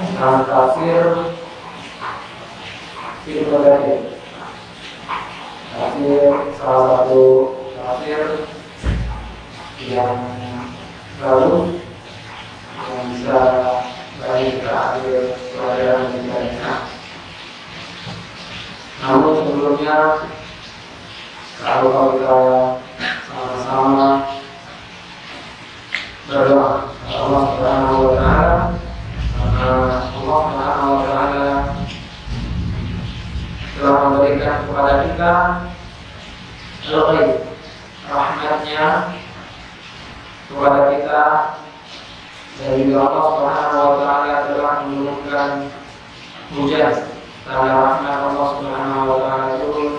Yang tafsir film Badai. Tafsir salah satu tafsir yang baru yang bisa bagi kita ambil pelajaran dari. Namun sebelumnya kalau kita sama-sama berdoa Allah Subhanahu wa Ta'ala, Allah Subhanahu wa Ta'ala telah memberikan kepada kita rahmatnya kepada kita, dan juga Allah Subhanahu wa Ta'ala telah menurunkan hujan tanda rahmat Allah Subhanahu wa Ta'ala turun.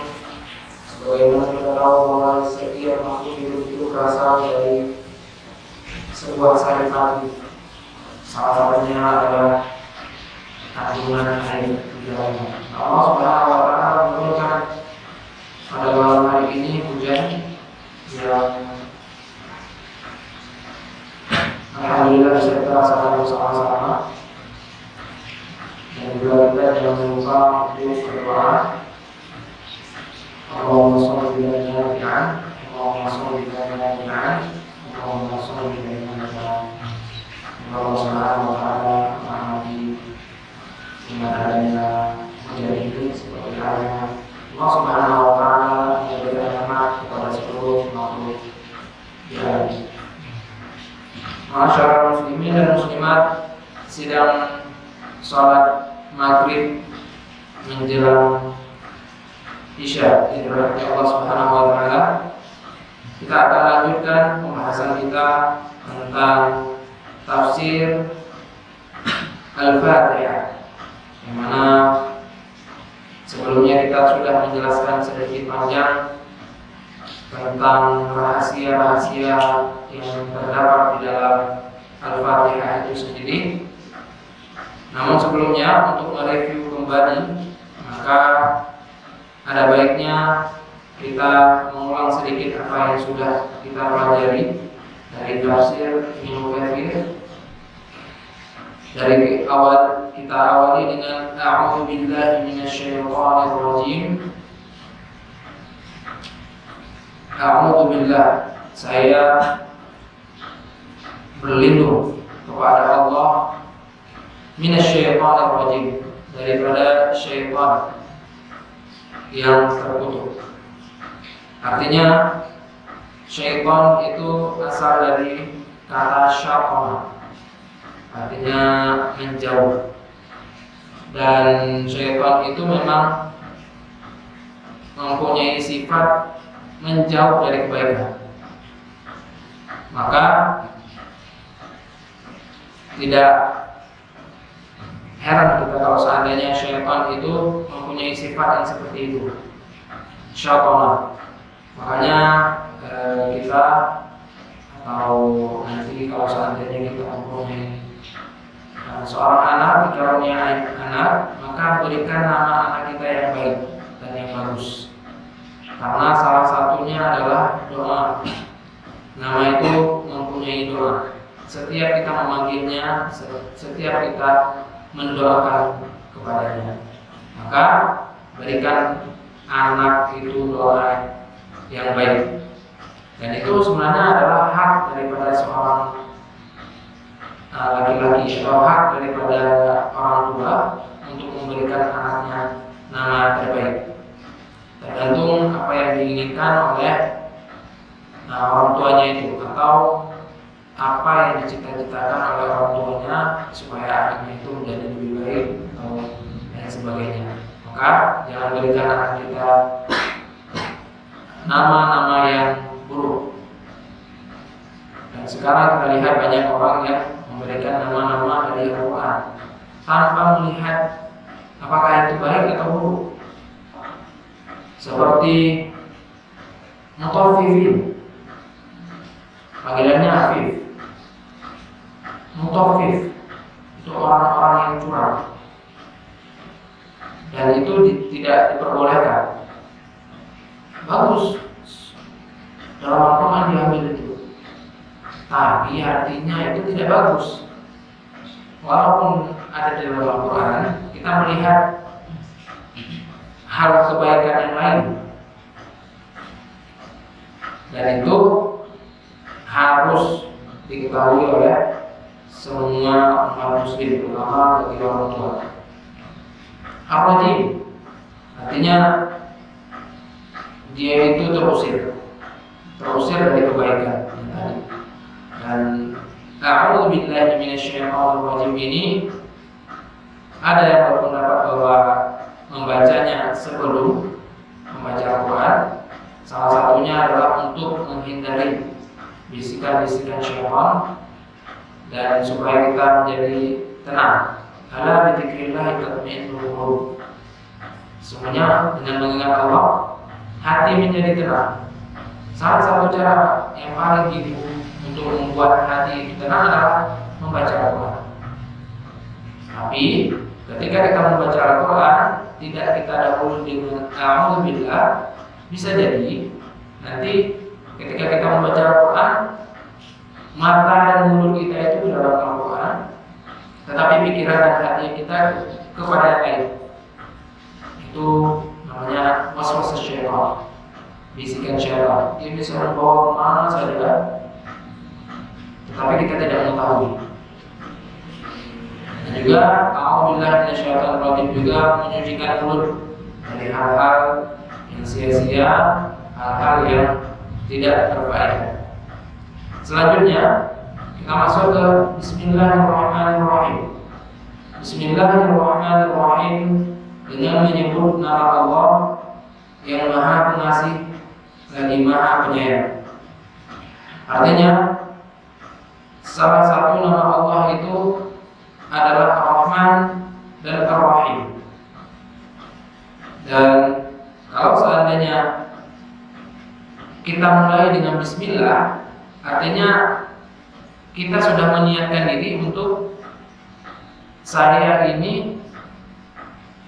Sebagaimana kita tahu bahwa setiap makhluk hidup itu berasal dari sebuah sari padi. Salah satunya adalah kandungan air di dalamnya. Allah Subhanahu wa Ta'ala menurunkan pada malam hari ini hujan yang alhamdulillah bisa kita rasakan bersama-sama. Dan juga kita jangan lupa untuk berdoa. Allahumma sholli ala Muhammad, Allahumma sholli ala Muhammad, Allahumma sholli ala Muhammad. Allah Subhanahu wa Ta'ala mengamati dengan adanya hujan ini seperti halnya Allah Subhanahu wa Ta'ala memberikan rahmat kepada seluruh makhluk yang masyarakat muslimin dan muslimat sedang sholat maghrib menjelang isya di dirahmati Allah Subhanahu wa Ta'ala. Kita akan lanjutkan pembahasan kita tentang tafsir Al-Fatihah, yang mana sebelumnya kita sudah menjelaskan sedikit panjang tentang rahasia-rahasia yang terdapat di dalam Al-Fatihah itu sendiri. Namun sebelumnya, untuk mereview kembali, maka ada baiknya kita mengulang sedikit apa yang sudah kita pelajari dari tafsir Ibnu Katsir. Dari awal kita awali dengan A'udzu billahi minasyaitonir rajim. A'udzu billah, saya berlindung kepada Allah, minasyaitonir rajim, daripada syaitan yang terkutuk. Artinya syaitan itu asal dari kata syaitan, artinya menjauh. Dan syaitan itu memang mempunyai sifat menjauh dari kebaikan. Maka tidak heran kita kalau seandainya syaitan itu mempunyai sifat yang seperti itu, syaitan. Makanya kita atau nanti kalau seandainya kita mempunyai seorang anak, dikaruniai anak, maka berikan nama anak kita yang baik dan yang bagus. Karena salah satunya adalah doa. Nama itu mempunyai doa. Setiap kita memanggilnya, setiap kita mendoakan kepadanya, maka berikan anak itu doa yang baik. Dan itu sebenarnya adalah hak daripada seorang laki-laki, atau hak daripada orang tua untuk memberikan anaknya nama terbaik. Tergantung apa yang diinginkan oleh orang tuanya itu, atau apa yang dicita-citakan oleh orang tuanya supaya anaknya itu menjadi lebih baik atau dan sebagainya. Maka jangan berikan anak kita nama-nama yang buruk. Dan sekarang kita lihat banyak orang yang memberikan nama-nama dari Al-Quran tanpa melihat apakah itu baik atau buruk. Seperti Mutaffifin, panggilannya Afif. Mutaffif itu orang-orang yang curang, dan itu tidak diperbolehkan. Bagus, dalam Al-Quran diambil itu, tapi artinya itu tidak bagus. walaupun ada di dalam Al-Quran, kita melihat hal kebaikan yang lain, dan itu harus diketahui oleh semua umat muslim, terutama bagi orang tua. Ar-Rajim artinya dia itu terusir dari kebaikan yang tadi. Dan a'udzu billahi minasyaitonir rajim ini ada yang berpendapat bahwa membacanya sebelum membaca Al-Quran salah satunya adalah untuk menghindari bisikan-bisikan syaitan dan supaya kita menjadi tenang. Ala bidzikrillah tatma'innul qulub. Semuanya dengan mengingat Allah hati menjadi tenang. Salah satu cara yang paling jitu untuk membuat hati itu tenang adalah membaca Al-Quran. Tapi ketika kita membaca Al-Quran tidak kita dahului dengan a'udzubillah, bisa jadi nanti ketika kita membaca Al-Quran mata dan mulut kita itu dalam Al-Quran, tetapi pikiran dan hati kita kepada yang lain. Itu namanya waswas syaitan, bisikan syaitan. Dia bisa membawa kemana saja, tetapi kita tidak mengetahui. Dan juga a'udzubillahi minasyaitonir rajim juga menyucikan mulut dari hal-hal yang sia-sia, hal-hal yang tidak berfaedah. Selanjutnya kita masuk ke Bismillahirrahmanirrahim. Bismillahirrahmanirrahim dengan menyebut nama Allah yang Maha Pengasih lagi Maha Penyayang. Artinya salah satu nama Allah itu adalah Ar-Rahman dan Ar-Rahim. Dan kalau seandainya kita mulai dengan Bismillah, artinya kita sudah meniatkan diri untuk saya ini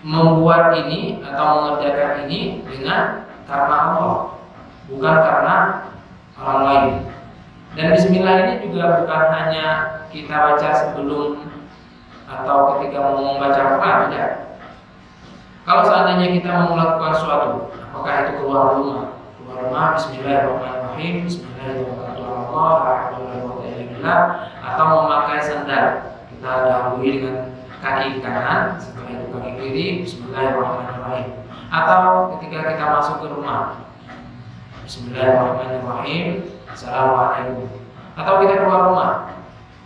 membuat ini atau mengerjakan ini dengan karena Allah, bukan karena orang lain. Dan Bismillah ini juga bukan hanya kita baca sebelum atau ketika mau membaca Al-Quran, tidak. Kalau seandainya kita mau melakukan sesuatu, apakah itu keluar rumah, Bismillahirrahmanirrahim, Bismillahirrahmanirrahim, atau memakai sandal, kita dahului dengan kaki kanan, setelah itu kaki kiri, Bismillahirrahmanirrahim. Atau ketika kita masuk ke rumah, Bismillahirrahmanirrahim, Assalamualaikum. Atau kita keluar rumah,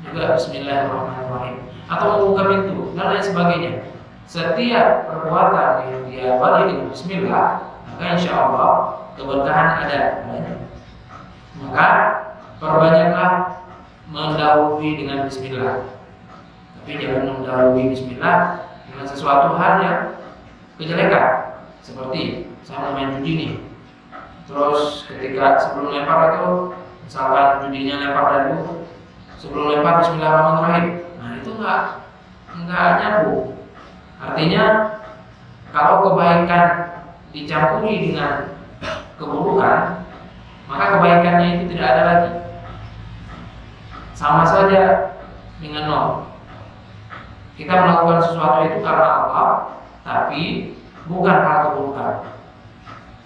juga Bismillahirrahmanirrahim. Atau membuka pintu dan lain sebagainya. Setiap perbuatan yang dia balik dengan Bismillah, maka insya Allah keberkahan ada. Maka perbanyaklah mendahului dengan Bismillah. Tapi jangan mendahului Bismillah dengan sesuatu hal yang kejelekan. Seperti saya mau main judi nih, terus ketika sebelum lempar itu, misalkan judinya lempar dadu, sebelum lempar Bismillahirrahmanirrahim. Nah itu enggak nyambung. Artinya kalau kebaikan dicampuri dengan keburukan, maka kebaikannya itu tidak ada lagi. Sama saja dengan nol. Kita melakukan sesuatu itu karena Allah, tapi bukan hal keburukan,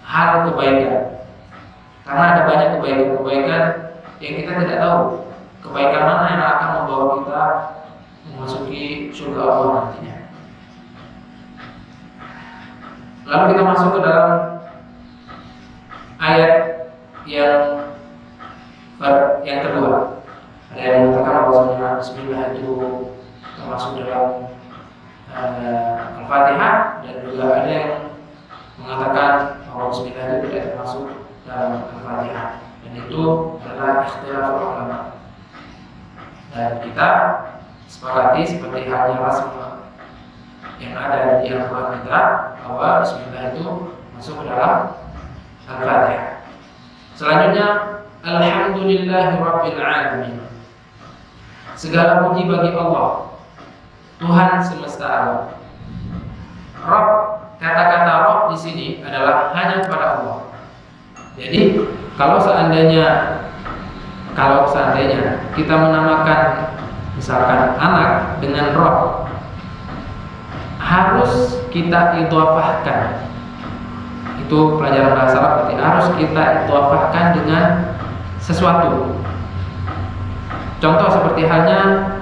hal kebaikan. Karena ada banyak kebaikan-kebaikan yang kita tidak tahu kebaikan mana yang akan membawa kita memasuki surga Allah nantinya. Lalu kita masuk ke dalam ayat yang kedua. Ada yang mengatakan bahwasanya Bismillah itu termasuk dalam Al-Fatihah, dan juga ada yang mengatakan bahwa Bismillah itu tidak termasuk dalam Al-Fatihah, dan itu adalah ikhtilaf ulama. Dan kita sepakati seperti halnya rasmi yang ada di Al-Quran kita bahwa Bismillah itu masuk ke dalam Al-Fatihah. Selanjutnya Alhamdulillahirabbil alamin. Segala puji bagi Allah, Tuhan semesta alam. Rabb, kata-kata Rabb di sini adalah hanya kepada Allah. Jadi kalau seandainya kita menamakan Misalkan anak dengan Rabb harus kita idhofahkan. Itu pelajaran bahasa Arab, berarti harus kita idhofahkan dengan sesuatu. Contoh seperti halnya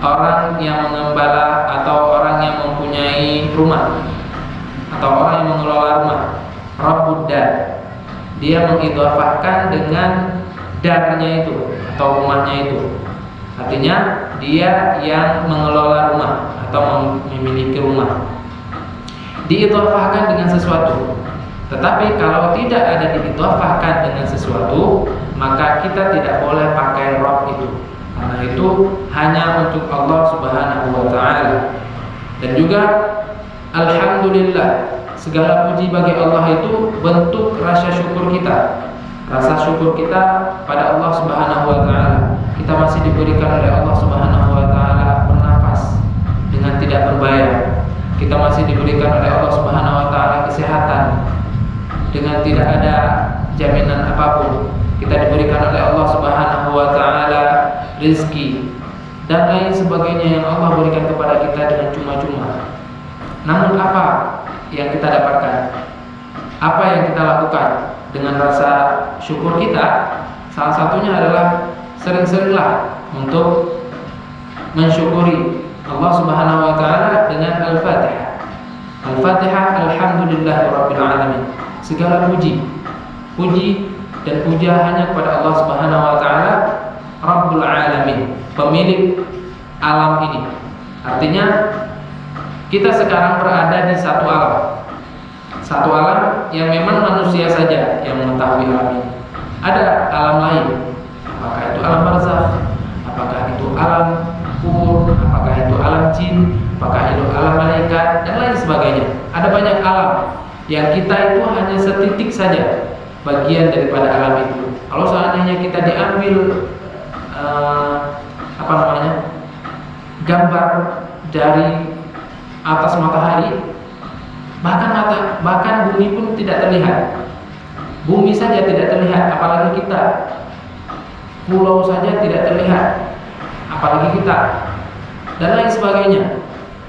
orang yang mengembala atau orang yang mempunyai rumah atau orang yang mengelola rumah, Rabbud Dar. Dia mengidhofahkan dengan darnya itu atau rumahnya itu. Artinya dia yang mengelola rumah atau memiliki rumah. Diidhofahkan dengan sesuatu. Tetapi kalau tidak ada diidhofahkan dengan sesuatu, maka kita tidak boleh pakai Rabb itu. Karena itu hanya untuk Allah Subhanahu wa taala. Dan juga alhamdulillah, segala puji bagi Allah itu bentuk rasa syukur kita. Rasa syukur kita pada Allah Subhanahu wa taala. Kita masih diberikan oleh Allah Subhanahu wa taala bernafas dengan tidak berbayar. Kita masih diberikan oleh Allah Subhanahu wa taala kesehatan dengan tidak ada jaminan apapun. Kita diberikan oleh Allah Subhanahu wa taala rezeki dan lain sebagainya yang Allah berikan kepada kita dengan cuma-cuma. Namun apa yang kita dapatkan? Apa yang kita lakukan dengan rasa syukur kita? Salah satunya adalah sering-seringlah untuk mensyukuri Allah Subhanahu wa taala dengan Al-Fatihah. Al-Fatihah, alhamdulillahirabbil alamin. Segala puji dan puja hanya kepada Allah Subhanahu wa taala, Rabbul alamin, pemilik alam ini. Artinya kita sekarang berada di satu alam. Satu alam yang memang manusia saja yang mengetahui alam ini. Ada alam lain. Apakah itu alam barzakh? Apakah itu alam kubur? Apakah itu alam jin? Apakah itu alam malaikat? Dan lain sebagainya. Ada banyak alam yang kita itu hanya setitik saja bagian daripada alam itu. Kalau seandainya kita diambil gambar dari atas matahari, bahkan bumi pun tidak terlihat. Bumi saja tidak terlihat, apalagi kita. Pulau saja tidak terlihat, apalagi kita, dan lain sebagainya.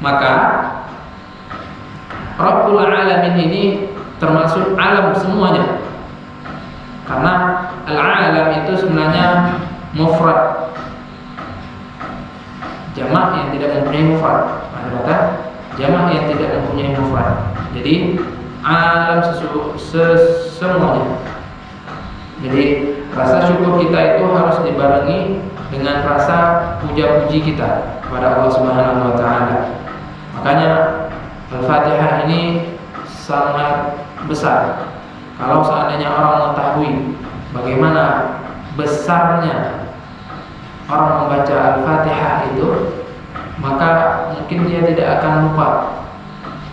Maka Rabbul Alamin ini termasuk alam semuanya. Karena al-alam itu sebenarnya mufrad, jamak yang tidak mempunyai mufrad. Ada kata jamak yang tidak mempunyai mufrad. Jadi alam semuanya. Jadi rasa syukur kita itu harus dibarengi dengan rasa puja-puji kita kepada Allah Subhanahu wa taala. Makanya Al-Fatihah ini sangat besar. Kalau seandainya orang mengetahui bagaimana besarnya orang membaca Al-Fatihah itu, maka mungkin dia tidak akan lupa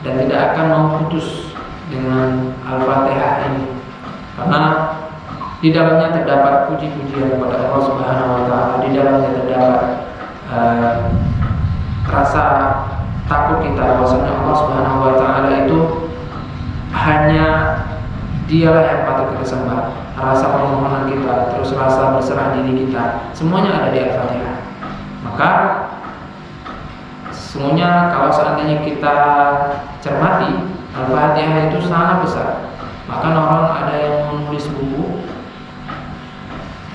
dan tidak akan mau putus dengan Al-Fatihah ini. Karena di dalamnya terdapat puji-pujian kepada Allah Subhanahu wa taala, di dalamnya terdapat rasa takut kita bahwasanya Allah Subhanahu wa taala itu hanya Dialah yang patut kita sembah. Rasa permohonan kita, terus rasa berserah diri kita, semuanya ada di Al-Fatihah. Maka semuanya kalau seandainya kita cermati, Al-Fatihah itu sangat besar. Bahkan orang ada yang menulis buku,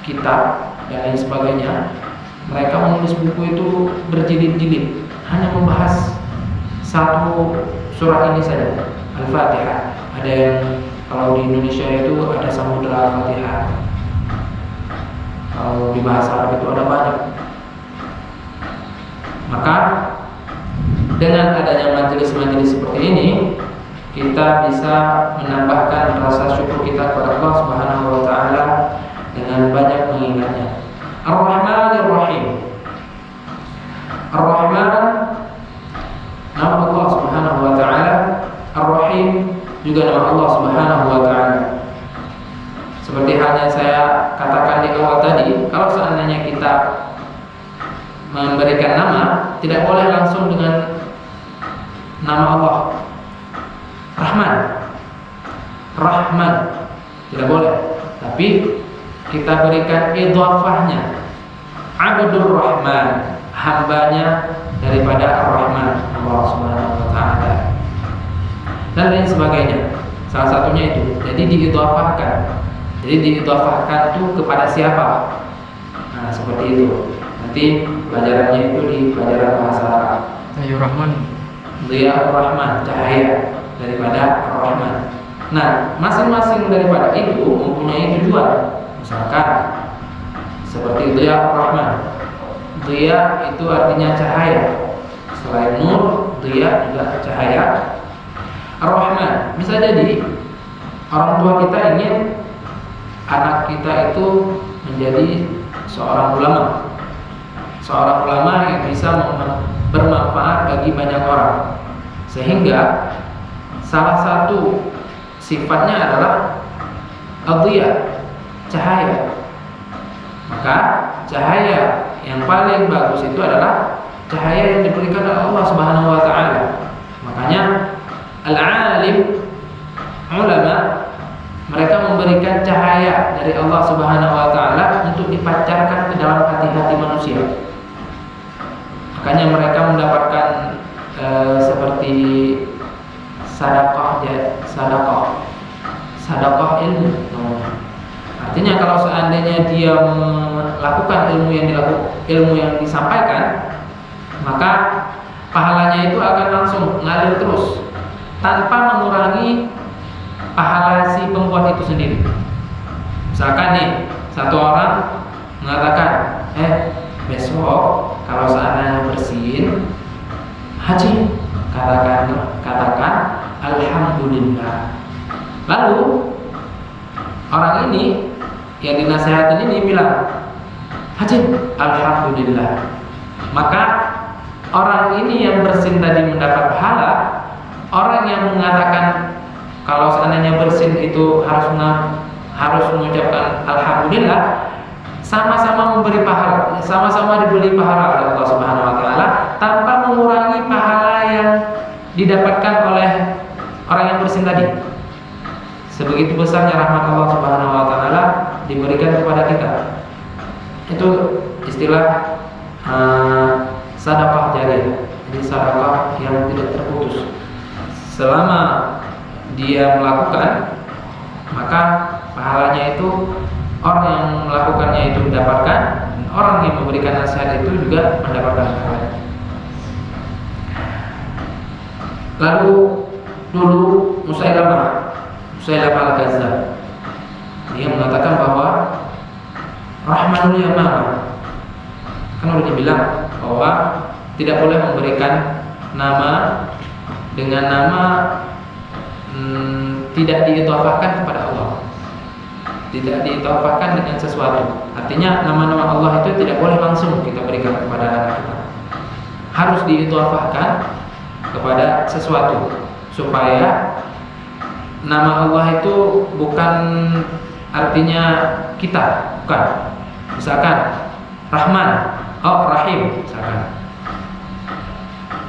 kitab dan lain sebagainya. Mereka menulis buku itu berjilid-jilid, hanya membahas satu surah ini saja, Al-Fatihah. Ada yang kalau di Indonesia itu ada Samudra Al-Fatihah. Kalau di bahasa Arab itu ada banyak. Maka dengan adanya majelis-majelis seperti ini, kita bisa menambahkan rasa syukur kita kepada Allah Subhanahu wa taala dengan banyak mengingatnya. Ar-Rahmanir Rahim. Ar-Rahman nama Allah Subhanahu wa taala, Ar-Rahim juga nama Allah Subhanahu wa taala. Seperti halnya saya katakan di awal tadi, kalau seandainya kita memberikan nama, tidak boleh langsung dengan nama Allah. Rahman, Rahman, tidak boleh. Tapi kita berikan idhafahnya, Abdur Rahman. hambanya daripada Ar-Rahman, Allah Subhanahu wa taala. Dan lain sebagainya. Salah satunya itu. Jadi diidhafahkan. Jadi diidhafahkan itu kepada siapa? Nah, seperti itu. Nanti pelajarannya itu di pelajaran bahasa Arab. Ayo Rahman. Dia Ar-Rahman, cahaya daripada Ar-Rahman. Nah, masing-masing daripada itu mempunyai tujuan. Misalkan seperti dia Ar-Rahman. Dia itu artinya cahaya. Selain nur, dia juga cahaya. Ar-Rahman, bisa jadi orang tua kita ingin anak kita itu menjadi seorang ulama. Seorang ulama yang bisa bermanfaat bagi banyak orang. Sehingga salah satu sifatnya adalah adhiya, cahaya. Maka cahaya yang paling bagus itu adalah cahaya yang diberikan oleh Allah Subhanahu wa taala. Makanya al-alim, ulama, mereka memberikan cahaya dari Allah Subhanahu wa taala untuk dipancarkan ke dalam hati-hati manusia. Makanya mereka mendapatkan seperti sedekah ilmu. Artinya kalau seandainya dia melakukan ilmu yang disampaikan, maka pahalanya itu akan langsung ngalir terus tanpa mengurangi pahala si pembuat itu sendiri. Misalkan nih, satu orang mengatakan, besok kalau seandainya bersin haji, katakan alhamdulillah. Lalu orang ini yang dinasihatin ini bilang haji alhamdulillah. Maka orang ini yang bersin tadi mendapat pahala. Orang yang mengatakan kalau seandainya bersin itu harus mengucapkan alhamdulillah, sama-sama memberi pahala, sama-sama diberi pahala oleh Allah Subhanahu wa taala tanpa mengurangi pahala yang didapatkan oleh orang yang bersin tadi. Sebegitu besarnya rahmat Allah Subhanahu wa taala diberikan kepada kita. Itu istilah sedekah jariyah. Jadi sedekah yang tidak terputus. Selama dia melakukan, maka pahalanya itu orang yang melakukannya itu mendapatkan, dan orang yang memberikan nasihat itu juga mendapatkan pahala. Lalu dulu Musailamah Al-Kadzdzab, dia mengatakan bahwa Rahmanul Yamamah, kan udah dibilang bahwa tidak boleh memberikan nama dengan nama tidak diidhafahkan kepada Allah, tidak diidhafahkan dengan sesuatu. Artinya nama-nama Allah itu tidak boleh langsung kita berikan kepada anak kita, harus diidhafahkan kepada sesuatu, supaya nama Allah itu bukan artinya kita, bukan. Misalkan Rahman, Rahim, misalkan.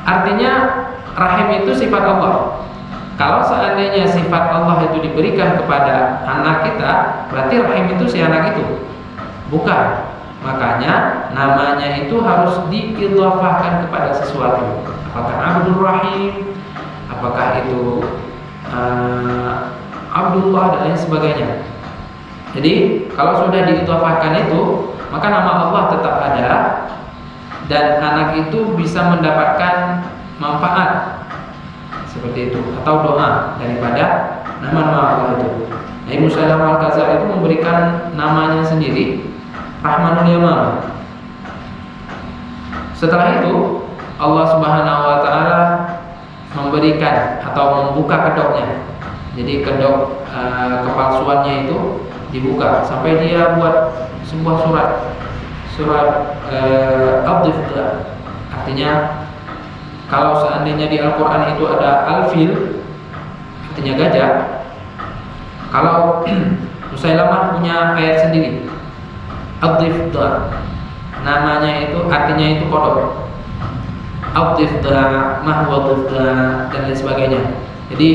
Artinya Rahim itu sifat Allah. Kalau seandainya sifat Allah itu diberikan kepada anak kita, berarti Rahim itu si anak itu, bukan. Makanya namanya itu harus diidhafahkan kepada sesuatu. Apakah Abdur Rahim, apakah itu Abdullah dan lain sebagainya. Jadi kalau sudah diidhafahkan itu, maka nama Allah tetap ada dan anak itu bisa mendapatkan manfaat seperti itu, atau doa daripada nama-nama Allah itu. Nabi Musailamah Al-Kadzdzab itu memberikan namanya sendiri Rahmanul Yamamah. Setelah itu Allah Subhanahu wa taala memberikan atau membuka kedoknya. Jadi kedok kepalsuannya itu dibuka sampai dia buat sebuah surat Al-Difda. Artinya kalau seandainya di Al-Quran itu ada Al-Fil, artinya gajah. Kalau Musailamah punya ayat sendiri, Al-Difda, namanya itu artinya itu kodok. Al-Difda, Mahwa-Difda dan lain sebagainya. Jadi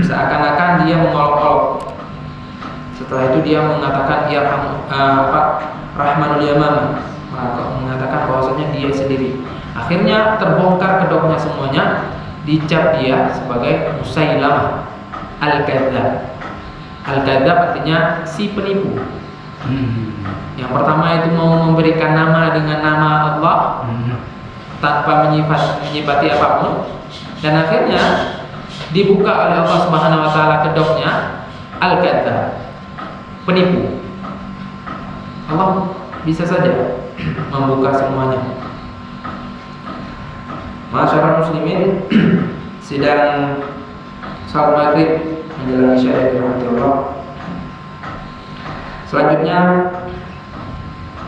seakan-akan dia mengolok-olok. Setelah itu dia mengatakan Rahmanul Yamamah. mengatakan bahwasanya dia sendiri. Akhirnya terbongkar kedoknya semuanya, dicap dia sebagai Musailamah Al-Kadzdzab. Al-Kadzdzab artinya si penipu. Yang pertama itu mau memberikan nama dengan nama Allah tanpa menyifati apapun, dan akhirnya dibuka oleh Allah Subhanahu wa taala kedoknya, Al-Kadzdzab, penipu. Allah bisa saja membuka semuanya. Masyarakat muslimin, sidang salat maghrib menjelang isya yang dirahmati Allah. Selanjutnya,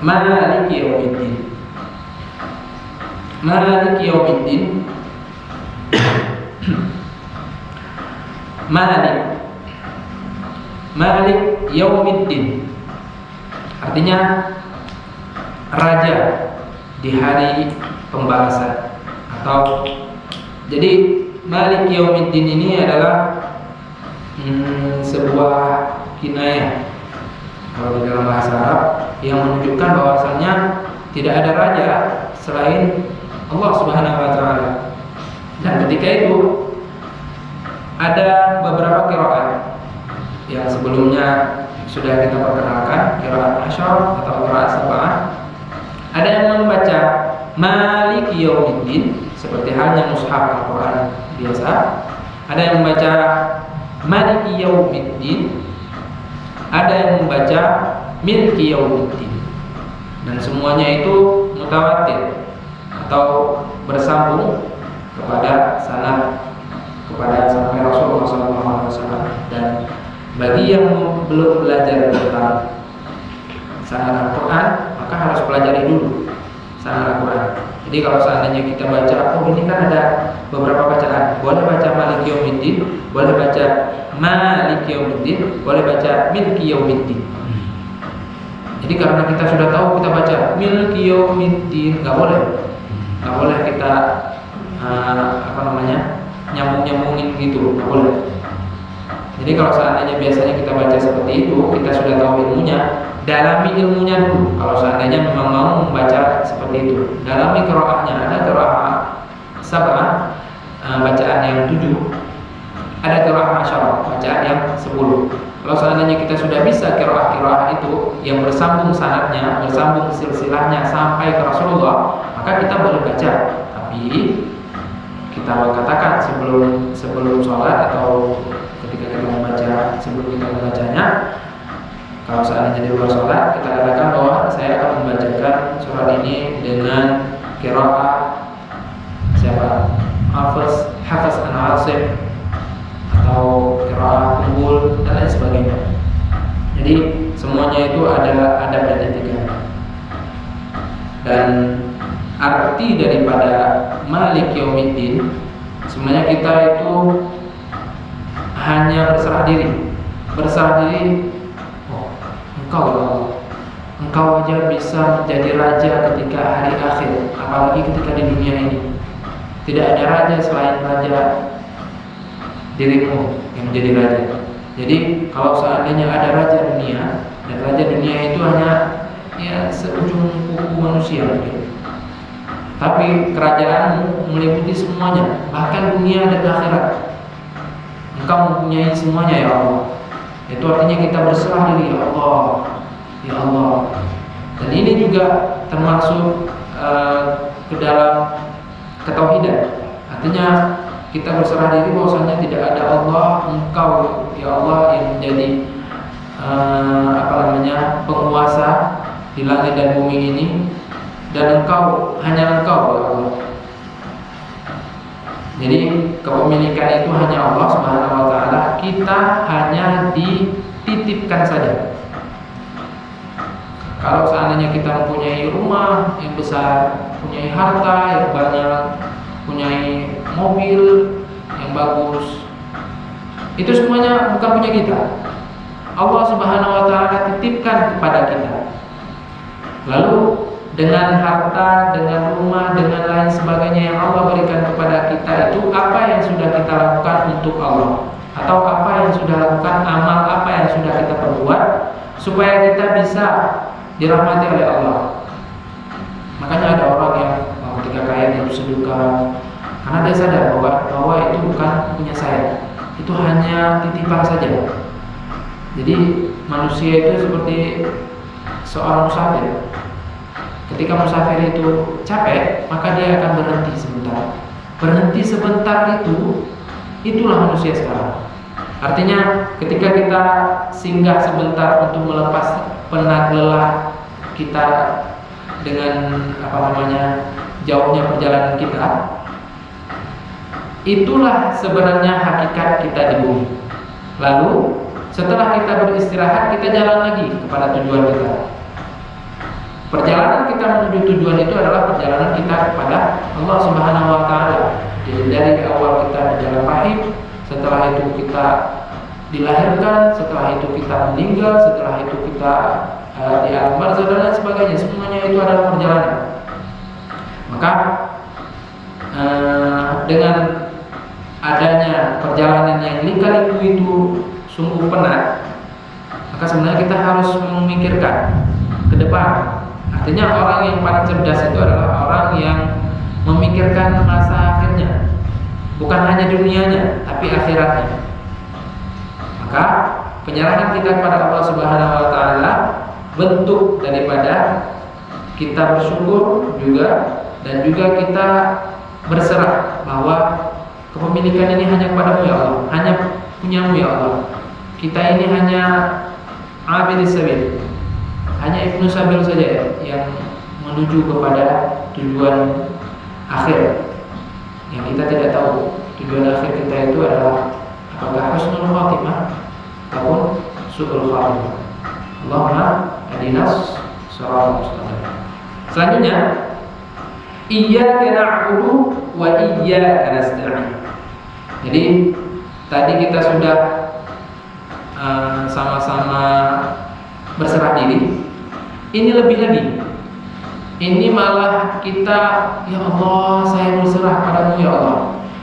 Maliki Yaumiddin. Maliki Yaumiddin. Malik Yaumiddin artinya raja di hari pembalasan, atau jadi Malik Yaumiddin ini adalah sebuah kinayah kalau di dalam bahasa Arab yang menunjukkan bahwasannya tidak ada raja selain Allah Subhanahu wa taala. Dan ketika itu ada beberapa qiraat yang sebelumnya sudah kita perkenalkan, qiraat asyar atau qiraat sab'ah. Ada yang membaca Maliki Yaumiddin seperti halnya mushaf Al-Qur'an biasa. Ada yang membaca Maliki Yaumiddin, ada yang membaca Milki Yaumiddin, dan semuanya itu mutawatir atau bersambung kepada sanad kepada sampai Rasulullah SAW. Dan bagi yang belum belajar tentang sanad Al-Quran, maka harus pelajari dulu sanad Al-Quran. Jadi kalau seandainya kita baca, oh ini kan ada beberapa bacaan, boleh baca Maliki Yaumiddin, boleh baca Maliki Yaumiddin, boleh baca Milki Yaumiddin. Jadi karena kita sudah tahu, kita baca Milki Yaumiddin, nggak boleh kita nyambung-nyambungin gitu, nggak boleh. Jadi kalau seandainya biasanya kita baca seperti itu, kita sudah tahu ilmunya, dalami ilmunya dulu. Kalau seandainya memang mau membaca seperti itu, dalami qiraahnya. Ada qiraah sab'ah, bacaan yang 7, ada qiraah asyarah, bacaan yang 10. Kalau seandainya kita sudah bisa qiraah itu yang bersambung sanadnya, bersambung silsilahnya sampai ke Rasulullah, maka kita boleh baca. Tapi kita katakan sebelum sholat atau ketika kita membaca, sebelum kita membacanya, kalau seandainya di luar sholat, kita katakan bahwa saya akan membacakan surat ini dengan qiraah siapa? Hafiz an Asim atau qiraah unggul dan lain sebagainya. Jadi semuanya itu ada adab dan etika. Dan arti daripada Malik Yaumiddin, sebenarnya kita itu hanya berserah diri. Oh, engkau aja bisa menjadi raja ketika hari akhir, apalagi ketika di dunia ini. Tidak ada raja selain raja dirimu yang menjadi raja. Jadi kalau seandainya ada raja dunia, dan raja dunia itu hanya seujung kuku manusia gitu. Tapi kerajaanmu meliputi semuanya, bahkan dunia dan akhirat. Engkau mempunyai semuanya ya Allah. Itu artinya kita berserah diri, ya Allah. Dan ini juga termasuk ke dalam ketauhidan. Artinya kita berserah diri bahwasanya tidak ada Allah, Engkau ya Allah yang menjadi penguasa di langit dan bumi ini, dan hanya Engkau ya Allah. Jadi kepemilikan itu hanya Allah Subhanahu wa taala, kita hanya dititipkan saja. Kalau seandainya kita mempunyai rumah yang besar, mempunyai harta yang banyak, mempunyai mobil yang bagus, itu semuanya bukan punya kita. Allah Subhanahu wa taala titipkan kepada kita. Lalu dengan harta, dengan rumah, dengan lain sebagainya yang Allah berikan kepada kita itu, apa yang sudah kita lakukan untuk Allah, atau apa yang sudah lakukan, amal apa yang sudah kita perbuat supaya kita bisa dirahmati oleh Allah. Makanya ada orang yang ketika kaya dia bersedekah karena dia sadar bahwa itu bukan punya saya, itu hanya titipan saja. Jadi manusia itu seperti seorang musafir. Ketika musafir itu capek, maka dia akan berhenti sebentar. Berhenti sebentar itulah manusia sekarang. Artinya ketika kita singgah sebentar untuk melepas penat lelah kita dengan jauhnya perjalanan kita, itulah sebenarnya hakikat kita di bumi. Lalu setelah kita beristirahat, kita jalan lagi kepada tujuan kita. Perjalanan kita menuju tujuan itu adalah perjalanan kita kepada Allah Subhanahu wa Ta'ala. Jadi dari awal kita di dalam rahim, setelah itu kita dilahirkan, setelah itu kita meninggal, setelah itu kita di alam barzah dan lain sebagainya. Semuanya itu adalah perjalanan. Maka dengan adanya perjalanan yang lika-liku itu sungguh penat, maka sebenarnya kita harus memikirkan ke depan. Artinya orang yang paling cerdas itu adalah orang yang memikirkan masa akhirnya, bukan hanya dunianya, tapi akhiratnya. Maka penyerahan kita kepada Allah Subhanahu wa Ta'ala bentuk daripada kita bersyukur juga, dan juga kita berserah bahwa kepemilikan ini hanya kepadamu ya Allah, hanya punyamu ya Allah. Kita ini hanya abidis sabil, hanya ibnu sabil saja yang menuju kepada tujuan akhir yang kita tidak tahu. Tujuan akhir kita itu adalah apakah husnul khatimah ataupun su'ul khatimah. Allahumma hadinas shiratal mustaqim. Selanjutnya, iyyaka na'budu wa iyyaka nasta'in. Jadi tadi kita sudah sama-sama berserah diri. Ini lebih lagi. Ini malah kita, ya Allah, saya berserah padamu ya Allah.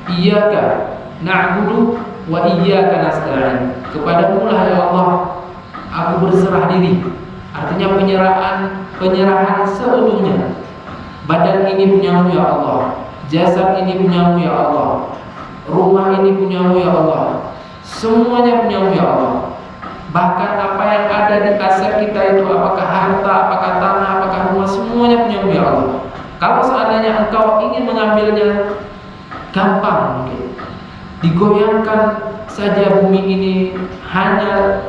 Iyyaka na'budu wa iyyaka nasta'in. Kepadamu lah ya Allah aku berserah diri. Artinya penyerahan seutuhnya. Badan ini punyamu ya Allah, jasad ini punyamu ya Allah, rumah ini punyamu ya Allah, semuanya punyamu ya Allah. Bahkan apa yang ada di aset kita itu, apakah harta, apakah tanah, apakah rumah, semuanya punyamu ya Allah. Kalau seandainya engkau ingin mengambilnya, gampang mungkin. Digoyangkan saja bumi ini hanya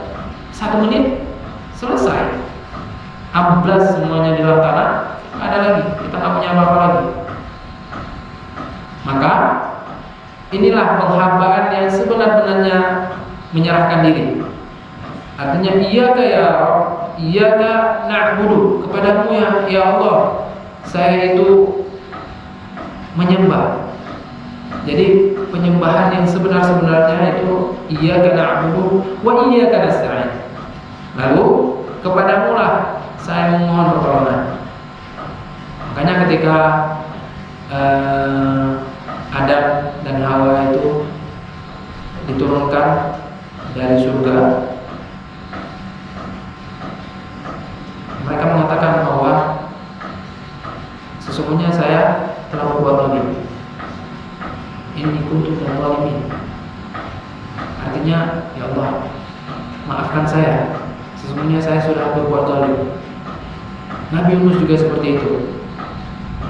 1 menit, selesai. Amblas semuanya di dalam tanah, nggak ada lagi, kita nggak punya apa-apa lagi. Maka inilah penghambaan yang sebenar-benarnya menyerahkan diri. Artinya iyyaka ya Rabb, iyyaka na'budu, kepadamu ya Allah saya itu menyembah. Jadi penyembahan yang sebenar-benarnya itu iyyaka na'budu wa iyyaka nasta'in. Lalu kepadamu lah saya memohon pertolongan. Makanya ketika Adam dan Hawa itu diturunkan dari surga, mereka mengatakan bahwa sesungguhnya saya telah berbuat zalim. Inni kuntu minadh dhalimin. Artinya, ya Allah, maafkan saya. Sesungguhnya saya sudah berbuat zalim. Nabi Yunus juga seperti itu.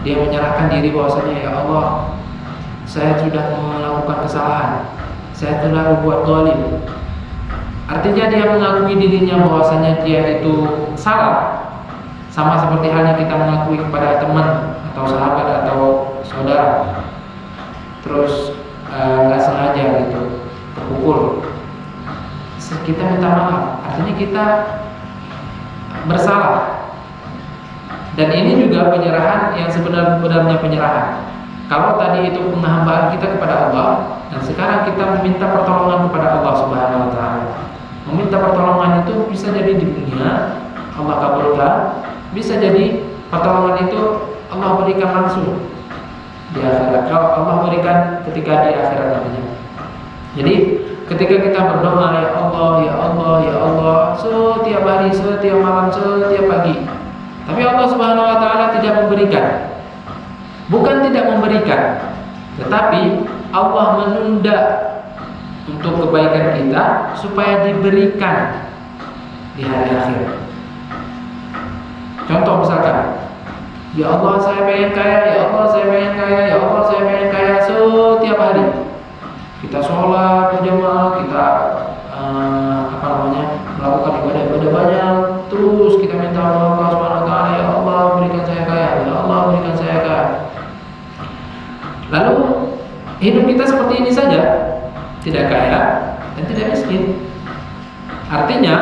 Dia menyerahkan diri bahwasanya, ya Allah, saya sudah melakukan kesalahan. Saya telah berbuat zalim. Artinya dia mengakui dirinya bahwasanya dia itu salah. Sama seperti halnya kita mengakui kepada teman atau sahabat atau saudara, terus nggak sengaja gitu kepukul, kita minta maaf. Artinya kita bersalah. Dan ini juga penyerahan yang sebenar-benarnya penyerahan. Kalau tadi itu penghambaan kita kepada Allah, dan sekarang kita meminta pertolongan kepada Allah Subhanahu wa Ta'ala. Meminta pertolongan itu bisa jadi di dunia Allah kabulkan, bisa jadi pertolongan itu Allah berikan langsung di akhirat. Kalau Allah berikan ketika di akhirat nantinya. Jadi ketika kita berdoa, ya Allah, ya Allah, ya Allah, setiap hari, setiap malam, setiap pagi, Tapi Allah Subhanahu wa taala tidak memberikan. Bukan tidak memberikan, tetapi Allah menunda untuk kebaikan kita supaya diberikan di hari akhir. Contoh misalkan, ya Allah saya pengen kaya, ya Allah saya pengen kaya, ya Allah saya pengen kaya, setiap hari kita sholat berjamaah, kita melakukan ibadah-ibadah banyak, terus kita minta Allah Subhanahu wa taala, ya Allah berikan saya kaya, ya Allah berikan saya kaya. Lalu hidup kita seperti ini saja, tidak kaya dan tidak miskin. Artinya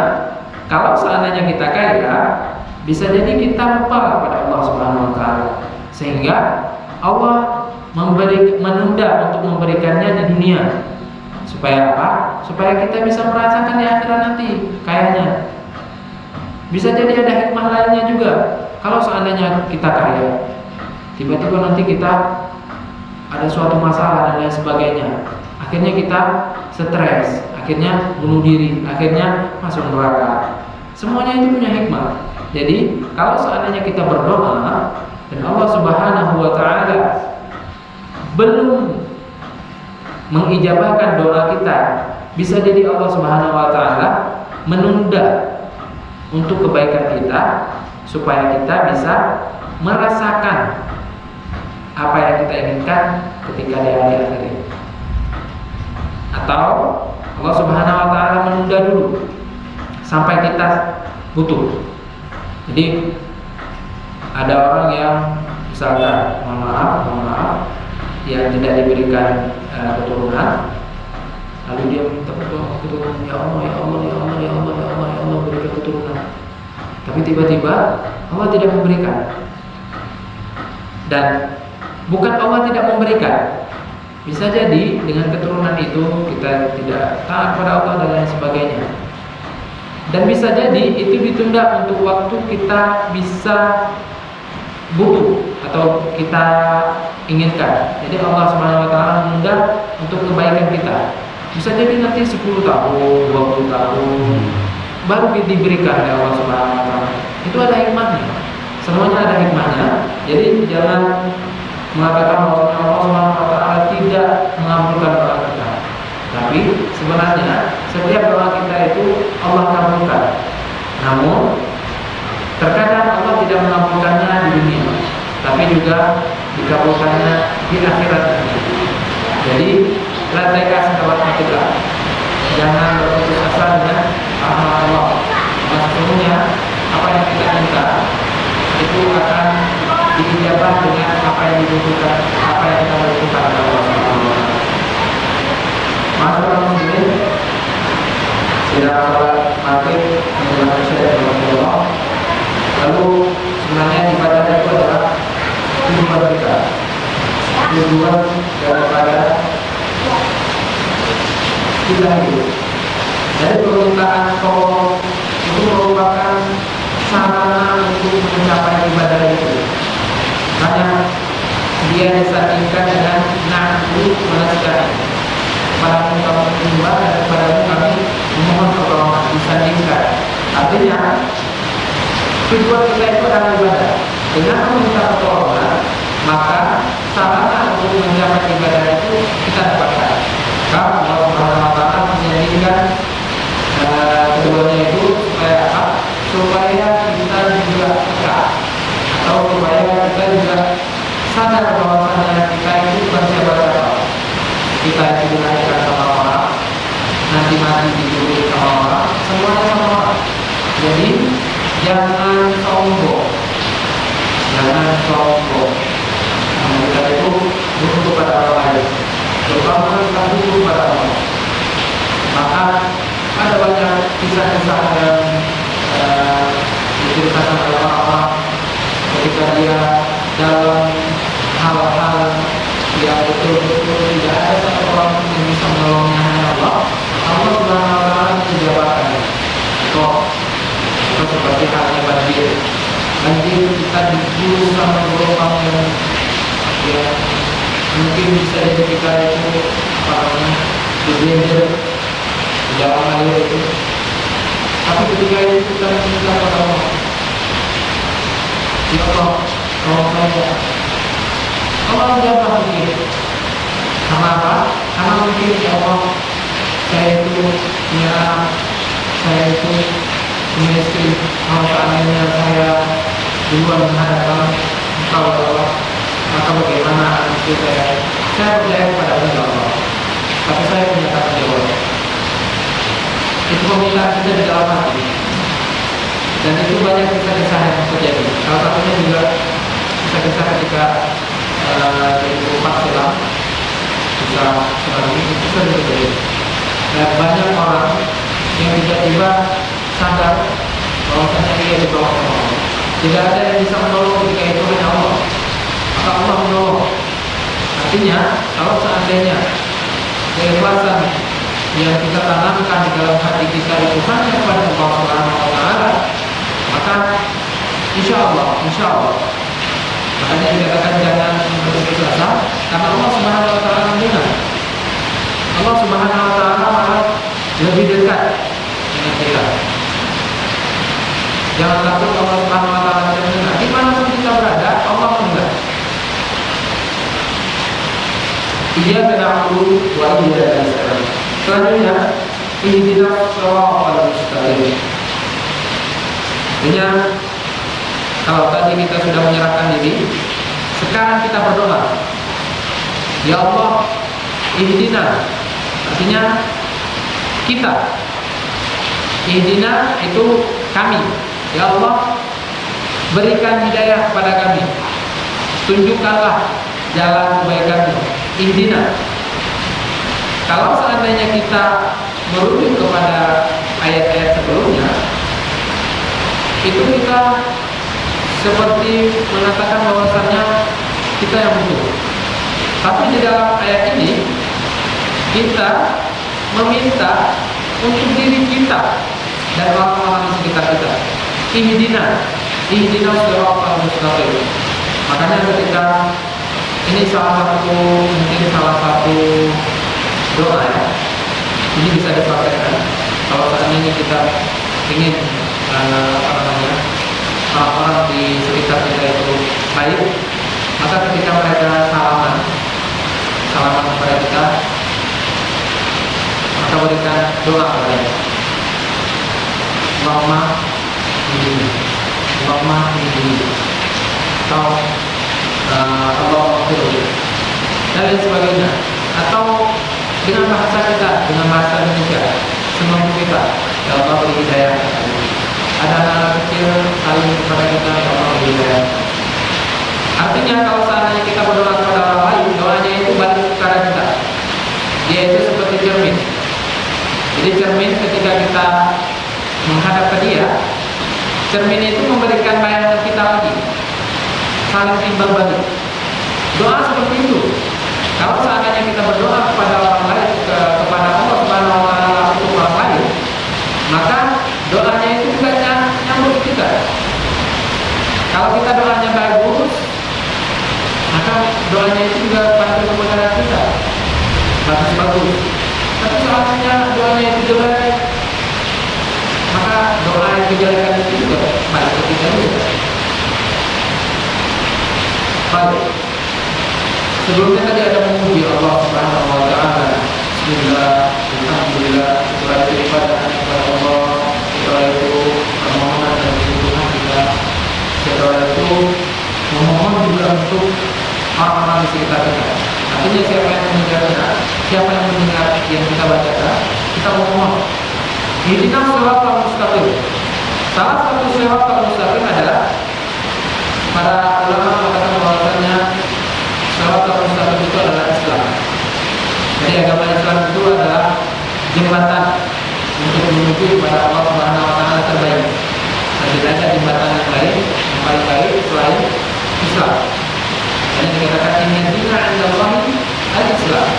kalau seandainya kita kaya, bisa jadi kita lupa pada Allah Subhanahu wa taala, sehingga Allah menunda untuk memberikannya di dunia. Supaya apa? Supaya kita bisa merasakan di akhirat nanti kayanya. Bisa jadi ada hikmah lainnya juga. Kalau seandainya kita kaya, tiba-tiba nanti kita ada suatu masalah dan lain sebagainya, akhirnya kita stres, akhirnya bunuh diri, akhirnya masuk neraka. Semuanya itu punya hikmah. Jadi kalau seandainya kita berdoa dan Allah Subhanahu wa taala belum mengijabahkan doa kita, bisa jadi Allah Subhanahu wa taala menunda untuk kebaikan kita supaya kita bisa merasakan apa yang kita inginkan ketika di hari akhir ini. Atau Allah Subhanahu wa taala menunda dulu sampai kita butuh. Jadi ada orang yang misalkan mohon maaf yang tidak diberikan keturunan, lalu dia minta keturunan, ya Allah ya Allah ya Allah ya Allah ya Allah ya Allah berikan keturunan. Tapi tiba-tiba Allah tidak memberikan. Dan bukan Allah tidak memberikan, bisa jadi dengan keturunan itu kita tidak taat pada Allah dan lain sebagainya. Dan bisa jadi itu ditunda untuk waktu kita bisa butuh atau kita inginkan. Jadi Allah Subhanahu wa taala menunda untuk kebaikan kita. Bisa jadi nanti 10 tahun, 20 tahun baru diberikan oleh Allah Subhanahu wa taala. Itu ada hikmahnya. Semuanya ada hikmahnya. Jadi jangan mengatakan bahwa Allah Subhanahu wa taala tidak mengabulkan doa kita. Tapi sebenarnya setiap doa kita itu Allah kabulkan. Namun terkadang Allah tidak mengabulkannya di dunia, tapi juga dikabulkannya di akhirat. Jadi lantaikan sekabat kita. Jangan berputus asa dengan rahmat Allah. Sesungguhnya apa yang kita minta itu akan diijabah dengan apa yang dibutuhkan, apa yang kita butuhkan oleh Allah Subhanahu wa taala. Masyaallah muslimin, sidang salat maghrib menjelang isya Allah. Lalu sebenarnya ibadah itu adalah tujuan kita, tujuan daripada kita hidup. Dari permintaan tolong itu merupakan sarana untuk mencapai ibadah itu. Karena dia disandingkan dengan na'budu wa nasta'in. Padamu kami menyembah dan padamu kami memohon pertolongan, disandingkan. Artinya tujuan kita itu adalah ibadah. Dengan meminta pertolongan, maka sarana untuk mencapai ibadah itu kita dapatkan. Karena Allah Subhanahu wa taala menjadikan keduanya itu supaya apa? Supaya kita juga peka, atau supaya kita juga sadar bahwasanya kita itu bukan siapa-siapa. Kita itu dilahirkan sama orang, nanti mati dikuburkan sama orang, semuanya sama orang. Jadi jangan sombong, jangan sombong. Kita itu butuh kepada orang lain, terutama kita butuh kepada Allah. Maka ada banyak kisah-kisah yang diceritakan oleh orang-orang ketika dia dalam hal-hal yang betul-betul tidak ada satu orang yang bisa menolongnya, hanya Allah. Allah Subhanahu wa taala menjawabkan. Kok seperti halnya banjir kita digulung sama gelombang yang ya mungkin bisa jadi kita itu digendel di dalam air itu. Tapi ketika itu kita minta kepada Allah, Ya Allah, tolong saya. Allah menjawab begini. Karena apa? Karena mungkin ya Allah, saya itu punya anak, saya itu punya istri. Kalau seandainya saya duluan menghadapkan Engkau ya Allah, maka bagaimana anak istri saya? Saya percaya kepada Allah, tapi saya punya tanggung jawab. Itu pemikiran kita di dalam hati. Dan itu banyak kisah-kisah yang terjadi. Salah satunya juga kisah-kisah ketika di Kupat silam, bisa sekali itu sering terjadi. Dan banyak orang yang tiba-tiba sadar bahwasanya dia di bawah Allah. Tidak ada yang bisa menolong ketika itu hanya Allah. Maka Allah menolong. Artinya, kalau seandainya keikhlasan yang kita tanamkan di dalam hati kita itu hanya kepada Allah Subhanahu wa Ta'ala, maka insya Allah, makanya dikatakan jangan berputus asa, karena Allah Subhanahu wa Ta'ala mendengar. Allah Subhanahu wa Ta'ala malah lebih dekat dengan kita. Jangan takut, Allah Subhanahu wa Ta'ala mendengar. Dimanapun kita berada, Allah mendengar. Iyyaka na'budu wa iyyaka nasta'in. Selanjutnya, ihdinas shiratal mustaqim. Artinya, kalau tadi kita sudah menyerahkan diri, sekarang kita berdoa. Ya Allah, ihdina. Artinya kita. Ihdina itu kami. Ya Allah, berikan hidayah kepada kami. Tunjukkanlah jalan kebaikan-Mu. Ihdina. Kalau seandainya kita merujuk kepada ayat-ayat sebelumnya, itu kita seperti mengatakan bahwasannya kita yang betul. Tapi di dalam ayat ini kita meminta untuk diri kita dan orang-orang di sekitar kita. Ihdinas shiratal mustaqim. Makanya ketika ini mungkin salah satu doa ya. Ini bisa dipraktekkan. Kalau seandainya kita ingin orang-orang di sekitar kita itu baik, maka ketika mereka salaman kepada kita, maka berikan doa kepada Allahumma ini, atau Allah dan lain sebagainya, atau dengan bahasa kita, dengan bahasa Indonesia, semua kita, ya Allah beri hidayah. Ada anak kecil saling kepada kita, ya Allah beri hidayah. Artinya kalau seandainya kita berdoa kepada orang lain, doanya itu balik kepada kita. Dia itu seperti cermin. Jadi cermin ketika kita menghadap ke dia, cermin itu memberikan bayangan kita lagi, saling timbal balik. Doa seperti itu. Kalau seandainya kita berdoa kepada orang lain, kepada Allah Subhanahu wa Ta'ala untuk orang lain, maka doanya itu juga nyambut kita. Kalau kita doanya bagus, maka doanya itu juga bantu kepada kita. Bagus. Tapi seandainya doanya itu jelek, maka doa yang kejelekan itu juga balik ke kita juga. Baik. Sebelumnya tadi ada memuji Allah Subhanahu wa Ta'ala. Bismillah, alhamdulillah, syukur ibadah kepada Allah. Setelah itu permohonan dan kebutuhan kita. Setelah itu memohon juga untuk orang-orang di sekitar kita. Artinya siapa yang mendengar kita, siapa yang mendengar yang kita bacakan, kita memohon. Ihdinas shiratal mustaqim. Salah satu shiratal mustaqim adalah para ulama mengatakan bahwasanya shiratal mustaqim itu adalah Islam. Jadi agama Islam itu adalah jembatan untuk menuju kepada Allah Subhanahu wa Ta'ala terbaik. Dan tidak ada jembatan yang lain yang paling baik selain Islam. Hanya dikatakan inna dina 'indallahi al-Islam.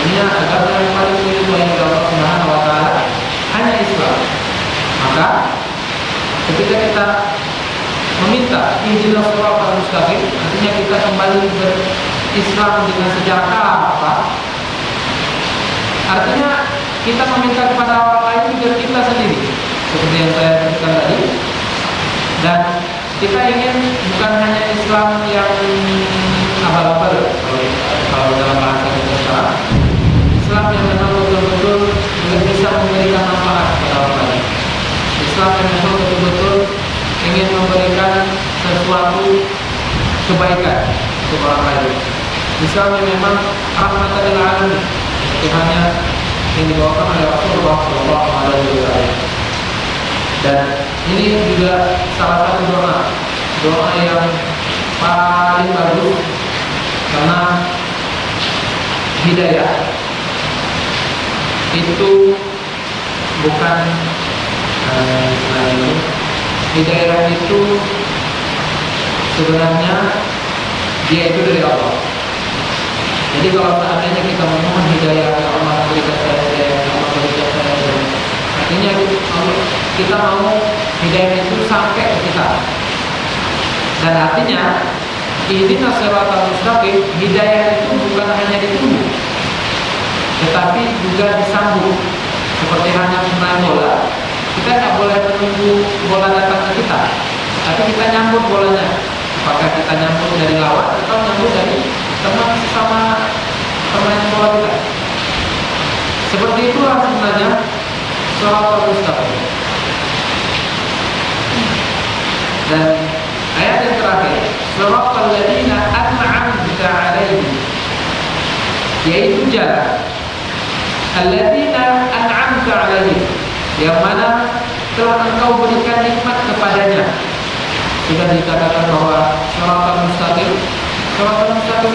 Ini agama yang paling tinggi oleh Allah Subhanahu wa Ta'ala hanya Islam. Maka ketika kita meminta ihdinas shiratal mustaqim, artinya kita kembali berislam dengan sejarah apa? Artinya kita meminta kepada orang lain juga kita sendiri, seperti yang saya katakan tadi. Dan kita ingin bukan hanya Islam yang abal-abal kalau dalam bahasa kita sekarang, Islam yang memang betul-betul bisa memberikan manfaat kepada orang lain. Islam yang memang betul-betul ingin memberikan sesuatu kebaikan untuk orang lain. Islam yang memang rahmatan lil alamin, Tuhannya yang dibawakan oleh Rasulullah SAW. Dan ini juga salah satu doa yang paling bagus, karena hidayah itu bukan hidayah itu sebenarnya dia itu dari Allah. Jadi kalau seandainya kita memohon hidayah, ya Allah berikan saya hidayah, ya Allah berikan saya hidayah, artinya kita mau hidayah itu sampai ke kita. Dan artinya ihdinas siratal mustaqim, hidayah itu bukan hanya ditunggu, tetapi juga disambut. Seperti hanya pemain bola, kita nggak boleh menunggu bola datang ke kita, tapi kita nyambut bolanya. Apakah kita nyambut dari lawan atau nyambut dari teman sesama pemain bola kita. Seperti itulah sebenarnya siratal mustaqim. Dan ayat yang terakhir, siratal ladzina an'amta 'alaihim, yaitu jalan alladzina an'amta 'alaihim, yang mana telah engkau berikan nikmat kepadanya. Sudah dikatakan bahwa siratal mustaqim itu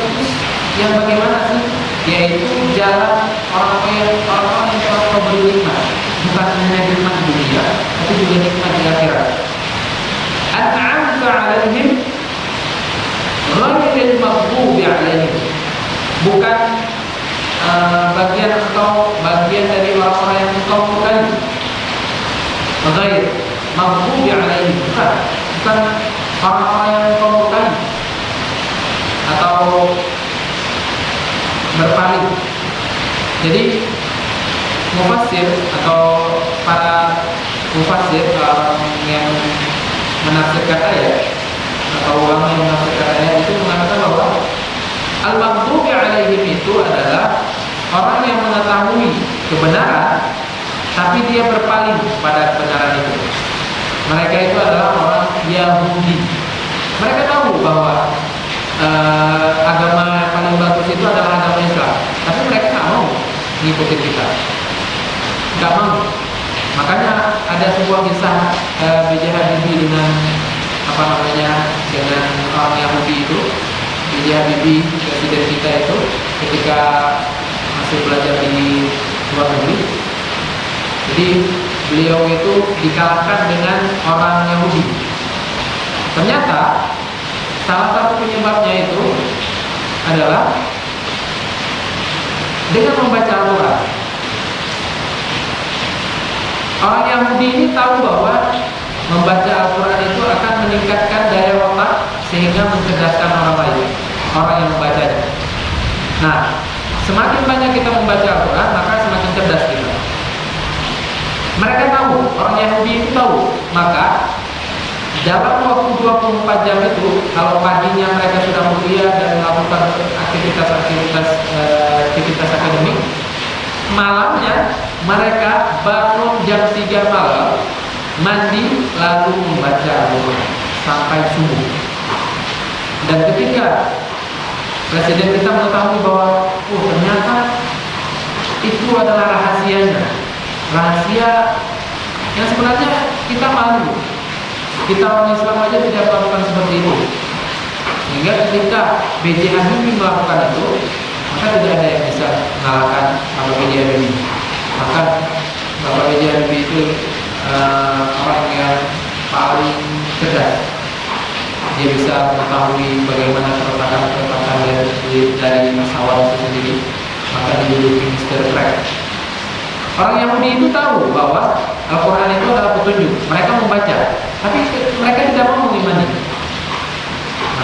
yang bagaimana sih? Yaitu jalan orang-orang yang telah engkau beri nikmat, bukan hanya nikmat di dunia, tapi juga nikmat di akhirat. An'amta 'alaihim ghairil maghdubi 'alaihim, bukan bagian dari orang-orang yang engkau murkai. Ghair maghdubi 'alaihim, bukan orang-orang yang engkau murkai atau berpaling. Jadi mufassir atau para mufassir yang menafsirkan ayat atau ulama yang menafsirkan ayat itu mengatakan bahwa al-maghdubi 'alaihim itu adalah orang yang mengetahui kebenaran tapi dia berpaling pada kebenaran itu. Mereka itu adalah orang Yahudi. Mereka tahu bahwa agama yang paling bagus itu adalah agama Islam, tapi mereka nggak mau ngikutin kita, nggak mau. Makanya ada sebuah kisah B.J. Habibie dengan dengan orang Yahudi itu. B.J. Habibie, presiden kita itu, ketika masih belajar di luar negeri, jadi beliau itu dikalahkan dengan orang Yahudi. Ternyata salah satu penyebabnya itu adalah dengan membaca Al-Quran. Orang Yahudi ini tahu bahwa membaca Al-Quran itu akan meningkatkan daya otak sehingga mencerdaskan orang lain, orang yang membacanya. Nah, semakin banyak kita membaca Al-Quran, maka semakin cerdas kita. Mereka tahu, orang Yahudi itu tahu. Maka dalam waktu 24 jam itu, kalau paginya mereka sudah kuliah dan melakukan aktivitas akademik, malamnya mereka bangun jam 3 malam, mandi, lalu membaca Al-Quran sampai subuh. Dan ketika presiden kita mengetahui bahwa ternyata itu adalah rahasianya, rahasia yang sebenarnya kita malu, kita orang Islam aja tidak melakukan seperti itu. Sehingga ketika B.J. Habibie melakukan itu, maka tidak ada yang bisa mengalahkan Bapak B.J. Habibie. Maka Bapak B.J. Habibie itu orang yang paling cerdas. Dia bisa mengetahui bagaimana keretakan dari pesawat itu sendiri. Maka dijuluki Mr. Crack. Orang Yahudi itu tahu bahwa Al-Quran itu adalah petunjuk. Mereka membaca, tapi mereka tidak mau mengimani.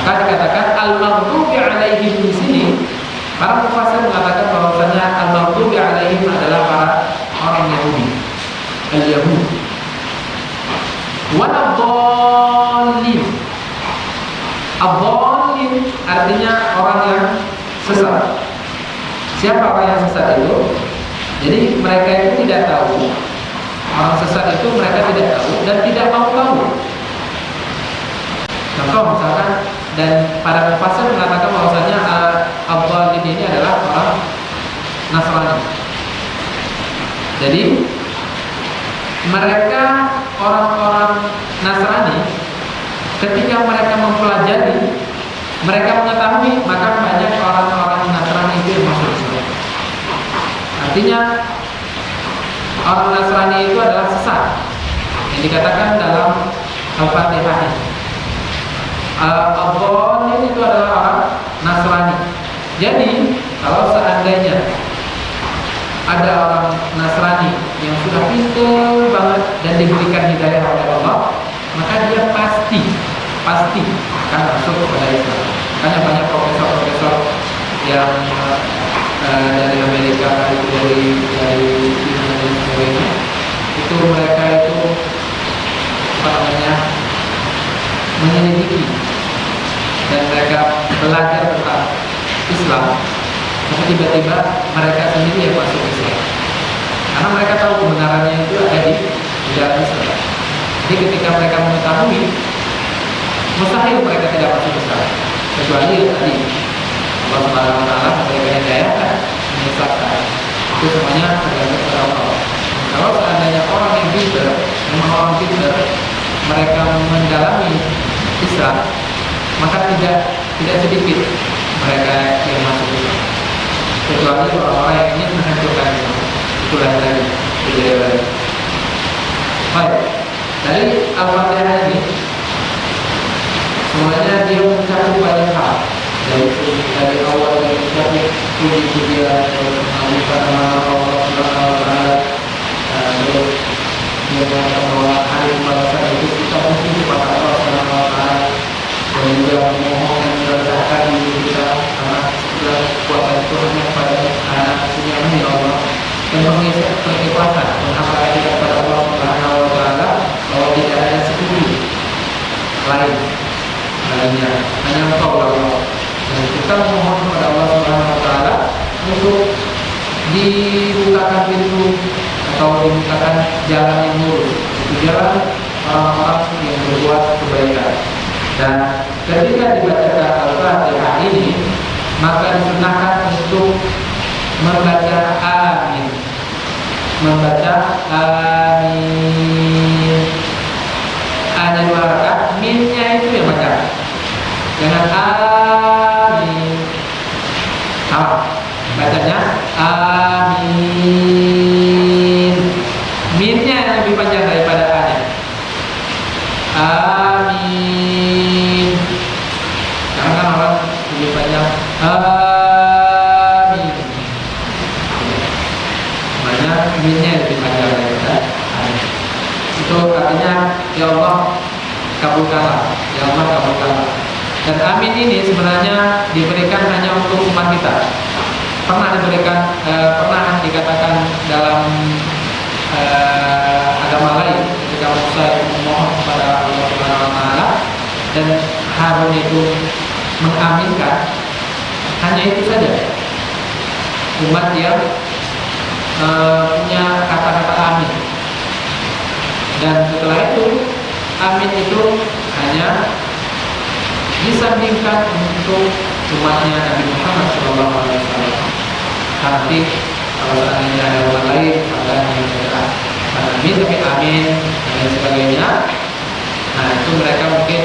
Maka dikatakan al-maghdubi 'alaihim di sini. Para mufassir mengatakan bahwasanya al-maghdubi 'alaihim adalah para orang Yahudi, al-Yahud. Waladhdallin, siapa orang yang sesat itu? Jadi mereka itu tidak tahu. Orang sesat itu mereka tidak tahu dan tidak mau tahu. Contoh misalkan, dan para mufassir mengatakan bahwasanya al-dhalin ini adalah orang Nasrani. Jadi mereka orang-orang Nasrani ketika mereka mempelajari, mereka mengetahui, maka banyak orang-orang Nasrani itu yang masuk Islam. Artinya orang Nasrani itu adalah sesat yang dikatakan dalam Al-Fatihah ini. Al-Dhalin itu adalah orang Nasrani. Jadi kalau seandainya ada orang Nasrani yang sudah pintar banget dan diberikan hidayah oleh Allah, maka dia pasti akan masuk kepada Islam. Makanya banyak profesor-profesor yang dari Amerika, dari Indonesia dan sebagainya, itu mereka itu menyelidiki dan mereka belajar tentang Islam, tapi tiba-tiba mereka sendiri yang masuk Islam karena mereka tahu kebenarannya itu ada di dalam Islam. Jadi ketika mereka mengetahui, mustahil mereka tidak masuk Islam, kecuali tadi Allah Subhanahu wa taala memberikan hidayah dan menyesatkan. Itu semuanya tergantung kepada Allah. Kalau seandainya orang yang pintar, memang orang pintar, mereka mendalami Islam, maka tidak sedikit mereka yang masuk Islam, kecuali orang-orang yang ingin menghancurkan Islam. Itulah lagi kejadian lagi. Baik, dari Al-Fatihah ini semuanya dia mencakup banyak hal. Dari awal dari mencakup puji-pujian, mengagunkan nama Allah Subhanahu wa taala, terus dia mengatakan bahwa hari pembalasan itu kita mesti kepada Allah Subhanahu wa taala, dan juga memohon dan merendahkan diri kita karena segala kekuatan itu hanya pada anak kecilnya ya Allah, dan pengikhlasan menghambakan kita kepada Allah Subhanahu wa taala bahwa tidak ada sekutu lain lainnya, hanya Engkau ya Allah. Dan kita memohon kepada Allah Subhanahu wa taala untuk dibukakan pintu atau dibukakan jalan yang lurus, itu jalan orang-orang yang berbuat kebaikan. Dan ketika dibacakan Al-Fatihah ini, maka disunahkan untuk membaca amin, ada dua rakaat, minnya itu yang baca, jangan amin. Sama bacanya amin, minnya yang lebih panjang daripada a-nya. Amin. Karena kan orang lebih panjang amin, makanya minnya lebih panjang daripada amin. Itu artinya ya Allah kabulkanlah, ya Allah kabulkanlah. Dan amin ini sebenarnya diberikan hanya untuk umat kita. Pernah dikatakan dalam agama lain ketika Musa memohon kepada Allah Subhanahu wa taala dan Harun itu mengaminkan, hanya itu saja umat yang punya kata-kata amin. Dan setelah itu amin itu hanya disandingkan untuk umatnya Nabi Muhammad SAW. Nanti kalau seandainya ada umat lain, maka yang amin tapi amin dan sebagainya. Nah itu mereka mungkin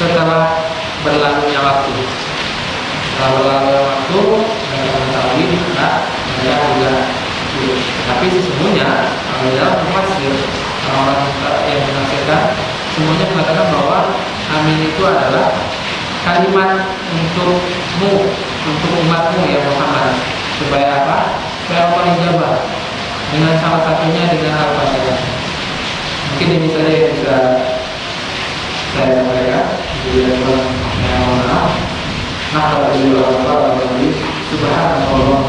setelah berlalunya waktu, mereka mengetahui, maka mereka juga. Tapi sesungguhnya kalau dalam mufassir, orang-orang yang menafsirkan, semuanya mengatakan bahwa amin itu adalah kalimat untukmu, untuk umatmu ya Muhammad, supaya apa? Supaya Allah ijabah, dengan salah satunya dengan Al-Fatihah. Mungkin ini saja yang bisa saya sampaikan. Subhanallah.